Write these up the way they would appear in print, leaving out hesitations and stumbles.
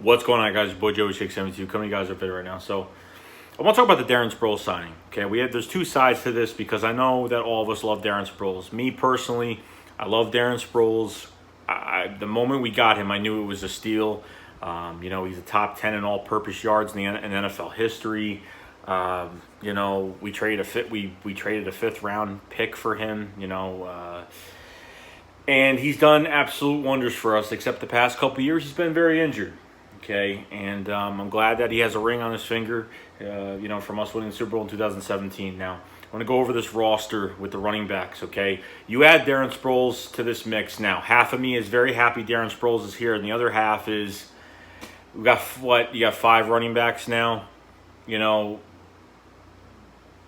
What's going on, guys? It's boy Joey 672 coming to you guys up there right now. So I want to talk about the Darren Sproles signing. Okay, there's two sides to this because I know that all of us love Darren Sproles. Me personally, I love Darren Sproles. The moment we got him, I knew it was a steal. He's a top 10 in all-purpose yards in NFL history. We traded a fifth-round pick for him. And he's done absolute wonders for us. Except the past couple of years, he's been very injured. Okay, and I'm glad that he has a ring on his finger, from us winning the Super Bowl in 2017. Now, I want to go over this roster with the running backs, okay? You add Darren Sproles to this mix now. Half of me is very happy Darren Sproles is here, and the other half is, you got 5 running backs now.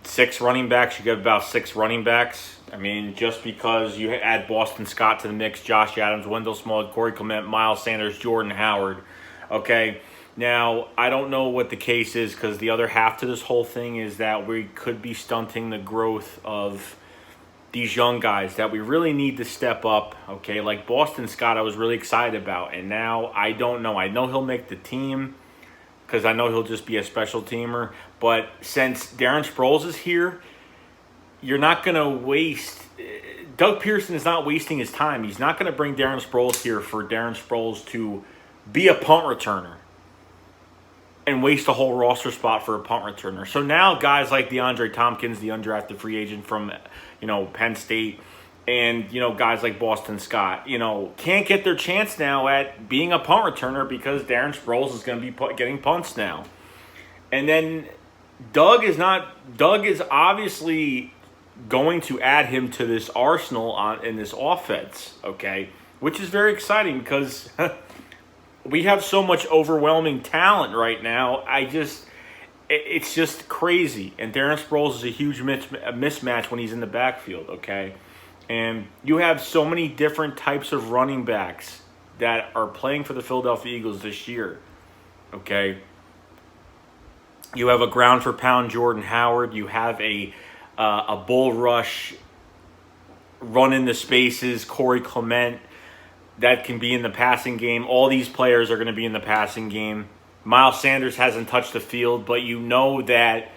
6 running backs, you get about 6 running backs. I mean, just because you add Boston Scott to the mix, Josh Adams, Wendell Smallwood, Corey Clement, Miles Sanders, Jordan Howard. Okay, now I don't know what the case is because the other half to this whole thing is that we could be stunting the growth of these young guys that we really need to step up. Okay, like Boston Scott, I was really excited about, and now I don't know. I know he'll make the team because I know he'll just be a special teamer. But since Darren Sproles is here, you're not going to waste. Doug Pearson is not wasting his time. He's not going to bring Darren Sproles here for Darren Sproles to be a punt returner and waste a whole roster spot for a punt returner. So now guys like DeAndre Tompkins, the undrafted free agent from, Penn State, and, guys like Boston Scott, can't get their chance now at being a punt returner because Darren Sproles is going to be getting punts now. And then Doug is obviously going to add him to this arsenal in this offense, okay, which is very exciting because we have so much overwhelming talent right now. It's just crazy. And Darren Sproles is a huge mismatch when he's in the backfield, okay? And you have so many different types of running backs that are playing for the Philadelphia Eagles this year, okay? You have a ground for pound Jordan Howard. You have a bull rush, run into spaces, Corey Clement, that can be in the passing game. All these players are going to be in the passing game. Miles Sanders hasn't touched the field, but you know that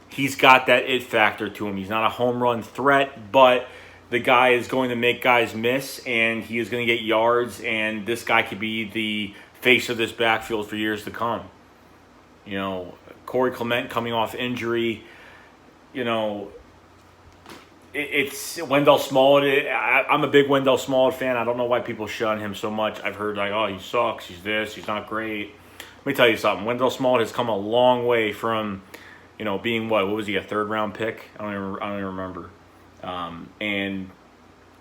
he's got that it factor to him. He's not a home run threat, but the guy is going to make guys miss, and he is going to get yards, and this guy could be the face of this backfield for years to come. Corey Clement coming off injury, it's Wendell Smallwood. I'm a big Wendell Smallwood fan. I don't know why people shun him so much. I've heard he sucks, he's this, he's not great. Let me tell you something. Wendell Smallwood has come a long way from, being what was he, a 3rd-round pick? I don't even remember. And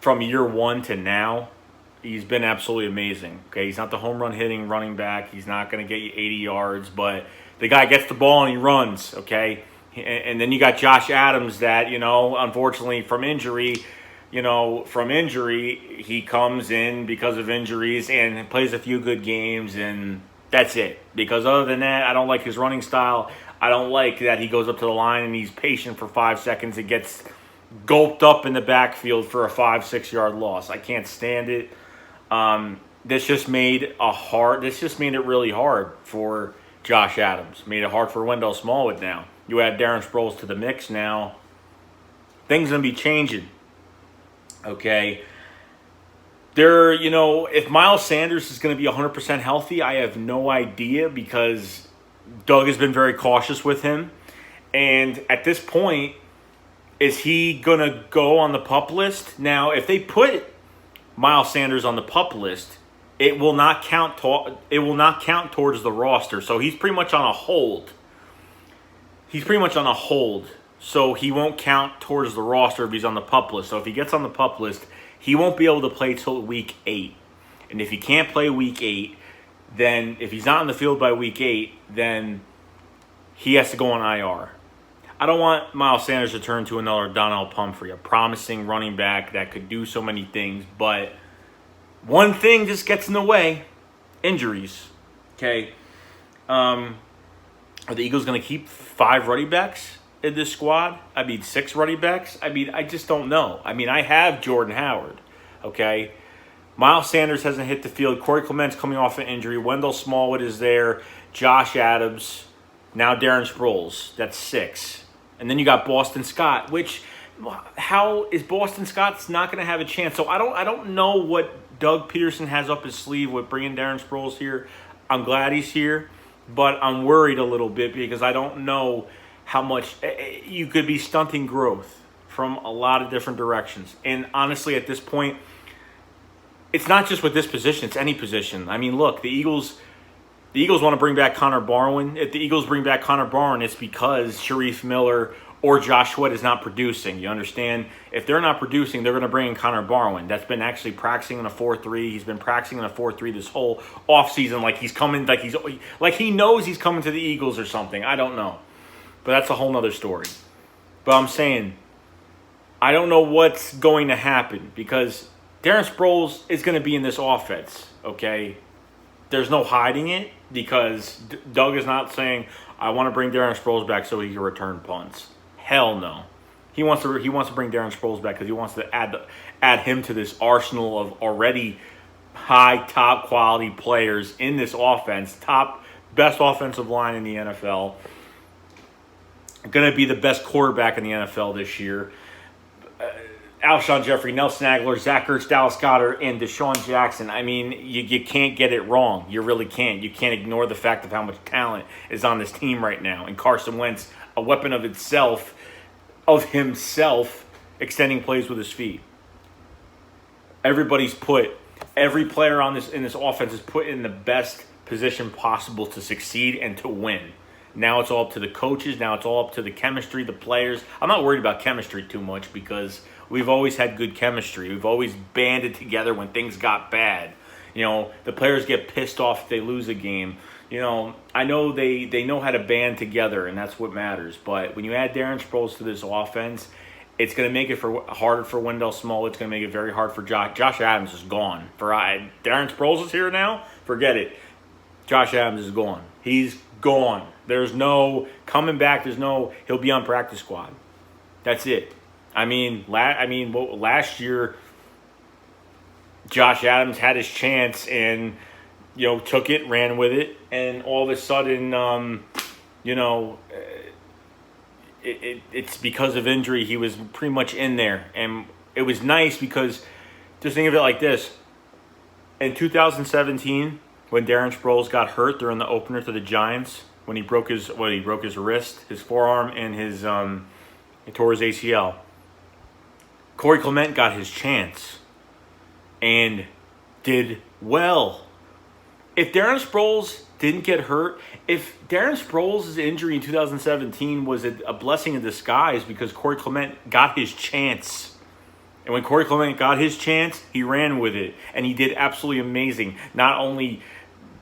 from year 1 to now, he's been absolutely amazing. Okay, he's not the home run hitting running back. He's not going to get you 80 yards, but the guy gets the ball and he runs. Okay. And then you got Josh Adams that, unfortunately from injury, he comes in because of injuries and plays a few good games, and that's it. Because other than that, I don't like his running style. I don't like that he goes up to the line and he's patient for 5 seconds and gets gulped up in the backfield for a 5-6 yard loss. I can't stand it. This just made it really hard for Josh Adams. Made it hard for Wendell Smallwood now. You add Darren Sproles to the mix now, things going to be changing, okay? If Miles Sanders is going to be 100% healthy, I have no idea because Doug has been very cautious with him. And at this point, is he going to go on the PUP list? Now, if they put Miles Sanders on the PUP list, it will not count towards the roster. So he's pretty much on a hold. So he won't count towards the roster if he's on the PUP list. So if he gets on the PUP list, he won't be able to play till week 8. And if he can't play week 8, then if he's not in the field by week 8, then he has to go on IR. I don't want Miles Sanders to turn to another Donnell Pumphrey, a promising running back that could do so many things, but one thing just gets in the way: injuries. Okay. Are the Eagles going to keep 5 running backs in this squad? 6 running backs? I just don't know. I have Jordan Howard, okay? Miles Sanders hasn't hit the field. Corey Clement's coming off an injury. Wendell Smallwood is there. Josh Adams. Now Darren Sproles. That's 6. And then you got Boston Scott, which, how is Boston Scott's not going to have a chance? So I don't know what Doug Peterson has up his sleeve with bringing Darren Sproles here. I'm glad he's here, but I'm worried a little bit because I don't know how much you could be stunting growth from a lot of different directions. And honestly, at this point, it's not just with this position, it's any position. I mean, look, the Eagles want to bring back Connor Barwin. If the Eagles bring back Connor Barwin, it's because Sharif Miller or Josh Sweat is not producing. You understand? If they're not producing, they're going to bring in Connor Barwin. That's been actually practicing in a 4-3. He's been practicing in a 4-3 this whole offseason like he's coming, like he knows he's coming to the Eagles or something. I don't know. But that's a whole nother story. But I'm saying, I don't know what's going to happen because Darren Sproles is going to be in this offense, okay? There's no hiding it because Doug is not saying, I want to bring Darren Sproles back so he can return punts. Hell no. He wants to bring Darren Sproles back because he wants to add him to this arsenal of already high, top quality players in this offense, best offensive line in the NFL. Going to be the best quarterback in the NFL this year. Alshon Jeffrey, Nelson Aguilar, Zach Ertz, Dallas Goedert, and Deshaun Jackson. I mean, you can't get it wrong. You really can't. You can't ignore the fact of how much talent is on this team right now. And Carson Wentz, a weapon of himself, extending plays with his feet. Every player in this offense is put in the best position possible to succeed and to win. Now it's all up to the coaches. Now it's all up to the chemistry, the players. I'm not worried about chemistry too much because we've always had good chemistry. We've always banded together when things got bad. You know, the players get pissed off if they lose a game. You know, I know they know how to band together, and that's what matters. But when you add Darren Sproles to this offense, it's going to make it harder for Wendell Small. It's going to make it very hard for Josh. Josh Adams is gone. Darren Sproles is here now? Forget it. Josh Adams is gone. He's gone. There's no coming back. He'll be on practice squad. That's it. Last year, Josh Adams had his chance and, took it, ran with it, and all of a sudden, it's because of injury. He was pretty much in there, and it was nice because just think of it like this: in 2017, when Darren Sproles got hurt during the opener to the Giants, when he broke his wrist, his forearm, and he tore his ACL. Corey Clement got his chance and did well. If Darren Sproles didn't get hurt, if Darren Sproles' injury in 2017 was a blessing in disguise because Corey Clement got his chance. And when Corey Clement got his chance, he ran with it. And he did absolutely amazing. Not only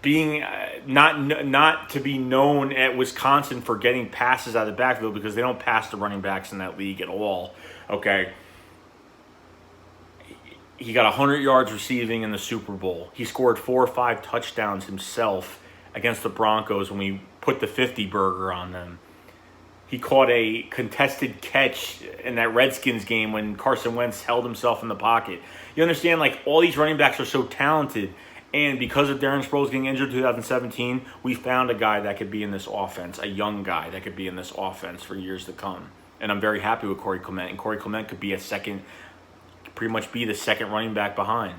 being not to be known at Wisconsin for getting passes out of the backfield because they don't pass the running backs in that league at all. Okay. He got 100 yards receiving in the Super Bowl. He scored 4 or 5 touchdowns himself against the Broncos when we put the 50 burger on them. He caught a contested catch in that Redskins game when Carson Wentz held himself in the pocket. You understand, all these running backs are so talented. And because of Darren Sproles getting injured in 2017, we found a guy that could be in this offense, a young guy that could be in this offense for years to come. And I'm very happy with Corey Clement. And Corey Clement could be pretty much be the second running back behind.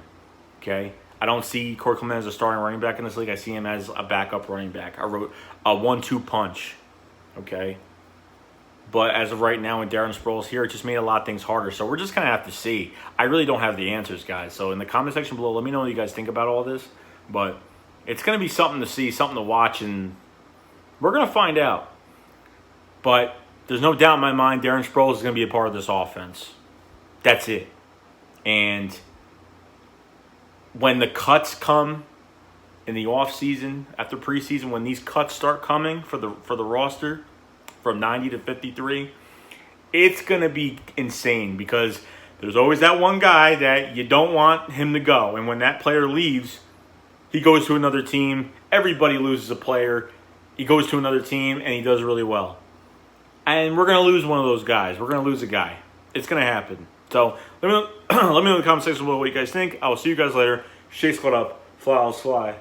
Okay? I don't see Corey Clement as a starting running back in this league. I see him as a backup running back. I wrote a 1-2 punch. Okay? But as of right now, with Darren Sproles here, it just made a lot of things harder. So we're just going to have to see. I really don't have the answers, guys. So in the comment section below, let me know what you guys think about all this. But it's going to be something to see, something to watch, and we're going to find out. But there's no doubt in my mind Darren Sproles is going to be a part of this offense. That's it. And when the cuts come in the offseason, after preseason, when these cuts start coming for the roster from 90 to 53, it's going to be insane because there's always that one guy that you don't want him to go. And when that player leaves, he goes to another team. Everybody loses a player. He goes to another team, and he does really well. And we're going to lose one of those guys. We're going to lose a guy. It's going to happen. So let me know, let me know in the comment section below what you guys think. I will see you guys later. Stay squad up. Fly, Owls, fly.